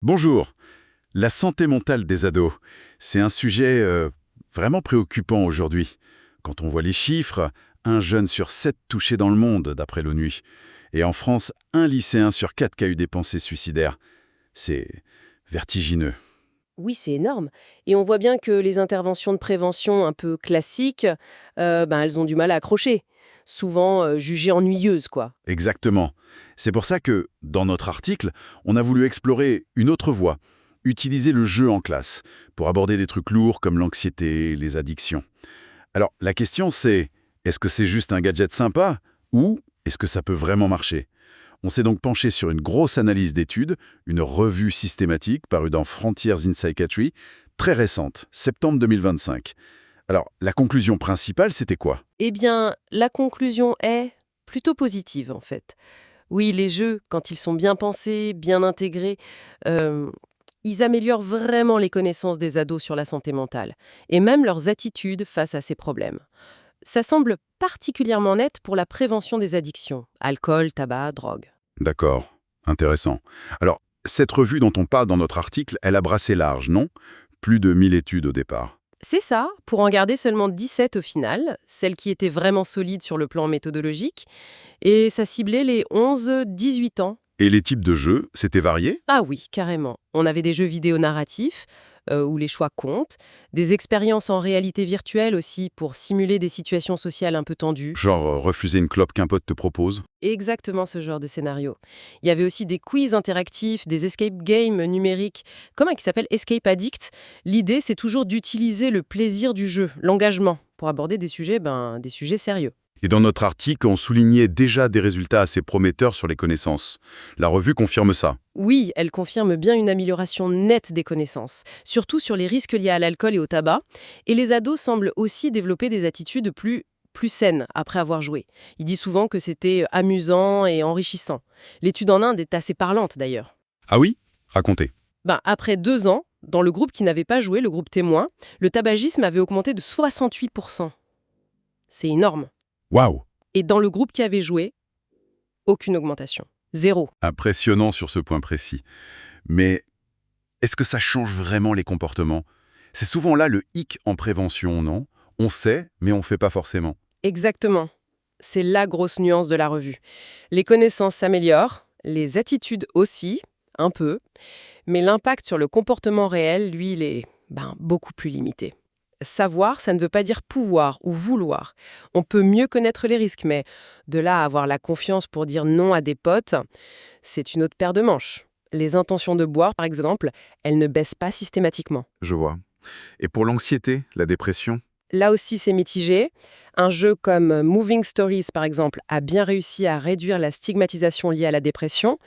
Bonjour. La santé mentale des ados, c'est un sujet vraiment préoccupant aujourd'hui. Quand on voit les chiffres, un jeune sur 7 touché dans le monde, d'après l'ONU. Et en France, un lycéen sur 4 qui a eu des pensées suicidaires. C'est vertigineux. Oui, c'est énorme. Et on voit bien que les interventions de prévention un peu classiques, elles ont du mal à accrocher. Souvent jugées ennuyeuses, quoi. Exactement. C'est pour ça que, dans notre article, on a voulu explorer une autre voie. Utiliser le jeu en classe, pour aborder des trucs lourds comme l'anxiété, les addictions. Alors, la question c'est, est-ce que c'est juste un gadget sympa ou est-ce que ça peut vraiment marcher? On s'est donc penché sur une grosse analyse d'études, une revue systématique parue dans Frontiers in Psychiatry, très récente, septembre 2025. Alors, la conclusion principale, c'était quoi? Eh bien, la conclusion est plutôt positive, en fait. Oui, les jeux, quand ils sont bien pensés, bien intégrés, euh, ils améliorent vraiment les connaissances des ados sur la santé mentale, et même leurs attitudes face à ces problèmes. Ça semble particulièrement net pour la prévention des addictions, alcool, tabac, drogue. D'accord, intéressant. Alors, cette revue dont on parle dans notre article, elle a brassé large, non? Plus de 1000 études au départ. C'est ça, pour en garder seulement 17 au final, celles qui étaient vraiment solides sur le plan méthodologique, et ça ciblait les 11-18 ans. Et les types de jeux, c'était varié? Ah oui, carrément. On avait des jeux vidéo narratifs, où les choix comptent, des expériences en réalité virtuelle aussi pour simuler des situations sociales un peu tendues. Genre refuser une clope qu'un pote te propose? Exactement ce genre de scénario. Il y avait aussi des quiz interactifs, des escape games numériques, comme un qui s'appelle Escape Addict. L'idée, c'est toujours d'utiliser le plaisir du jeu, l'engagement, pour aborder des sujets sérieux. Et dans notre article, on soulignait déjà des résultats assez prometteurs sur les connaissances. La revue confirme ça. Oui, elle confirme bien une amélioration nette des connaissances, surtout sur les risques liés à l'alcool et au tabac, et les ados semblent aussi développer des attitudes plus saines après avoir joué. Il dit souvent que c'était amusant et enrichissant. L'étude en Inde est assez parlante d'ailleurs. Ah oui? Racontez. Après 2 ans, dans le groupe qui n'avait pas joué, le groupe témoin, le tabagisme avait augmenté de 68%. C'est énorme. Waouh! Et dans le groupe qui avait joué, aucune augmentation. Zéro. Impressionnant sur ce point précis. Mais est-ce que ça change vraiment les comportements? C'est souvent là le hic en prévention, non? On sait, mais on ne fait pas forcément. Exactement. C'est la grosse nuance de la revue. Les connaissances s'améliorent, les attitudes aussi, un peu, mais l'impact sur le comportement réel, lui, il est beaucoup plus limité. Savoir, ça ne veut pas dire pouvoir ou vouloir. On peut mieux connaître les risques, mais de là à avoir la confiance pour dire non à des potes, c'est une autre paire de manches. Les intentions de boire, par exemple, elles ne baissent pas systématiquement. Je vois. Et pour l'anxiété, la dépression? Là aussi, c'est mitigé. Un jeu comme Moving Stories, par exemple, a bien réussi à réduire la stigmatisation liée à la dépression,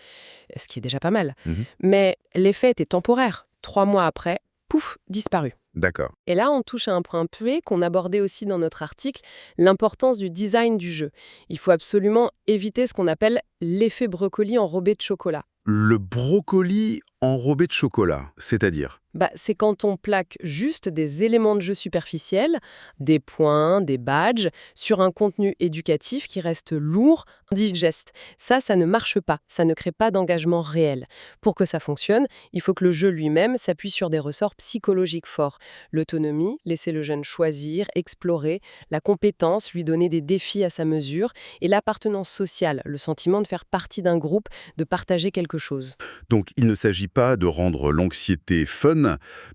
ce qui est déjà pas mal. Mhm. Mais l'effet était temporaire. 3 mois après, pouf, disparu. D'accord. Et là, on touche à un point clé qu'on abordait aussi dans notre article, l'importance du design du jeu. Il faut absolument éviter ce qu'on appelle l'effet brocoli enrobé de chocolat. Le brocoli enrobé de chocolat, c'est-à-dire? C'est quand on plaque juste des éléments de jeu superficiels, des points, des badges, sur un contenu éducatif qui reste lourd, indigeste. Ça ne marche pas, ça ne crée pas d'engagement réel. Pour que ça fonctionne, il faut que le jeu lui-même s'appuie sur des ressorts psychologiques forts. L'autonomie, laisser le jeune choisir, explorer, la compétence, lui donner des défis à sa mesure, et l'appartenance sociale, le sentiment de faire partie d'un groupe, de partager quelque chose. Donc il ne s'agit pas de rendre l'anxiété fun,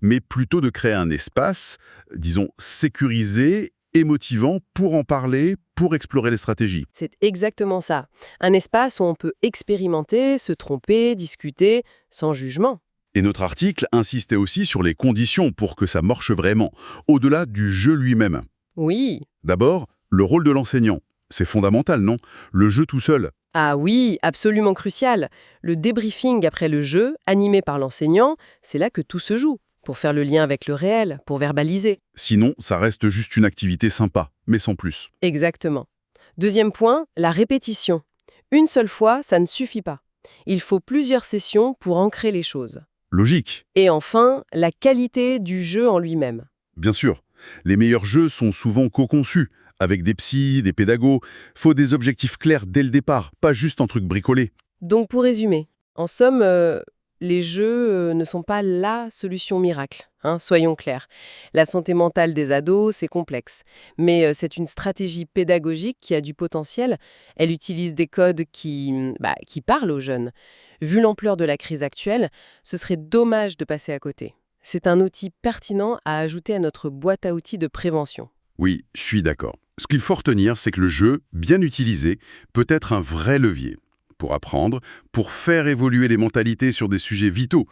mais plutôt de créer un espace, disons, sécurisé et motivant pour en parler, pour explorer les stratégies. C'est exactement ça. Un espace où on peut expérimenter, se tromper, discuter, sans jugement. Et notre article insistait aussi sur les conditions pour que ça marche vraiment, au-delà du jeu lui-même. Oui. D'abord, le rôle de l'enseignant. C'est fondamental, non? Le jeu tout seul. Ah oui, absolument crucial. Le débriefing après le jeu, animé par l'enseignant, c'est là que tout se joue. Pour faire le lien avec le réel, pour verbaliser. Sinon, ça reste juste une activité sympa, mais sans plus. Exactement. Deuxième point, la répétition. Une seule fois, ça ne suffit pas. Il faut plusieurs sessions pour ancrer les choses. Logique. Et enfin, la qualité du jeu en lui-même. Bien sûr, les meilleurs jeux sont souvent co-conçus, avec des psys, des pédagogues. Faut des objectifs clairs dès le départ, pas juste un truc bricolé. Donc pour résumer, en somme, Les jeux ne sont pas la solution miracle, hein, soyons clairs. La santé mentale des ados, c'est complexe. Mais c'est une stratégie pédagogique qui a du potentiel. Elle utilise des codes qui parlent aux jeunes. Vu l'ampleur de la crise actuelle, ce serait dommage de passer à côté. C'est un outil pertinent à ajouter à notre boîte à outils de prévention. Oui, je suis d'accord. Ce qu'il faut retenir, c'est que le jeu, bien utilisé, peut être un vrai levier pour apprendre, pour faire évoluer les mentalités sur des sujets vitaux.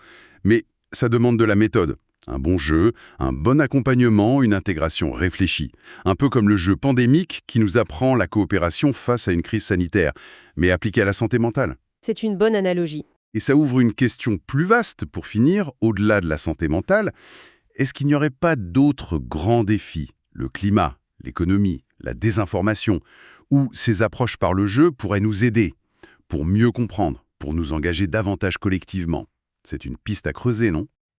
Mais ça demande de la méthode. Un bon jeu, un bon accompagnement, une intégration réfléchie. Un peu comme le jeu pandémique qui nous apprend la coopération face à une crise sanitaire, mais appliquée à la santé mentale. C'est une bonne analogie. Et ça ouvre une question plus vaste pour finir, au-delà de la santé mentale. Est-ce qu'il n'y aurait pas d'autres grands défis? Le climat, l'économie, la désinformation, où ces approches par le jeu pourraient nous aider pour mieux comprendre, pour nous engager davantage collectivement. C'est une piste à creuser, non?